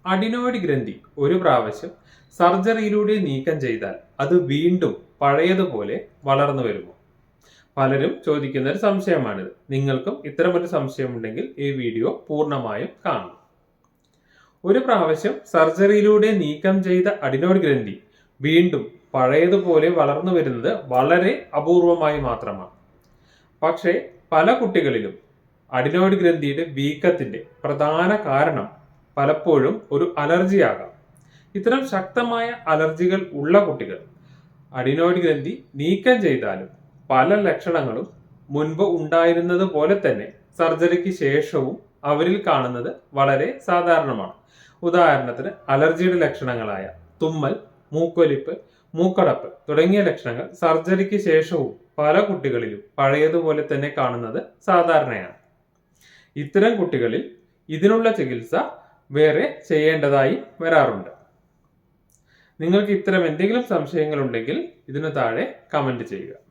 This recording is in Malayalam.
അഡിനോയിഡ് ഗ്രന്ഥി ഒരു പ്രാവശ്യം സർജറിയിലൂടെ നീക്കം ചെയ്താൽ അത് വീണ്ടും പഴയതുപോലെ വളർന്നു വരുമോ? പലരും ചോദിക്കുന്ന ഒരു സംശയമാണിത്. നിങ്ങൾക്കും ഇത്തരമൊരു സംശയമുണ്ടെങ്കിൽ ഈ വീഡിയോ പൂർണ്ണമായും കാണും. ഒരു പ്രാവശ്യം സർജറിയിലൂടെ നീക്കം ചെയ്ത അഡിനോയിഡ് ഗ്രന്ഥി വീണ്ടും പഴയതുപോലെ വളർന്നു വരുന്നത് വളരെ അപൂർവമായി മാത്രമാണ്. പക്ഷേ പല കുട്ടികളിലും അഡിനോയിഡ് ഗ്രന്ഥിയുടെ വീക്കത്തിന്റെ പ്രധാന കാരണം പലപ്പോഴും ഒരു അലർജി ആകാം. ഇത്തരം ശക്തമായ അലർജികൾ ഉള്ള കുട്ടികൾ അഡിനോയിഡ് ഗ്രന്ഥി നീക്കം ചെയ്താലും പല ലക്ഷണങ്ങളും മുൻപ് ഉണ്ടായിരുന്നത് പോലെ തന്നെ സർജറിക്ക് ശേഷവും അവരിൽ കാണുന്നത് വളരെ സാധാരണമാണ്. ഉദാഹരണത്തിന് അലർജിയുടെ ലക്ഷണങ്ങളായ തുമ്മൽ, മൂക്കൊലിപ്പ്, മൂക്കടപ്പ് തുടങ്ങിയ ലക്ഷണങ്ങൾ സർജറിക്ക് ശേഷവും പല കുട്ടികളിലും പഴയതുപോലെ തന്നെ കാണുന്നത് സാധാരണയാണ്. ഇത്തരം കുട്ടികളിൽ ഇതിനുള്ള ചികിത്സ വേറെ ചെയ്യേണ്ടതായി വരാറുണ്ട്. നിങ്ങൾക്ക് ഇത്തരം എന്തെങ്കിലും സംശയങ്ങൾ ഉണ്ടെങ്കിൽ ഇതിനു താഴെ കമന്റ് ചെയ്യുക.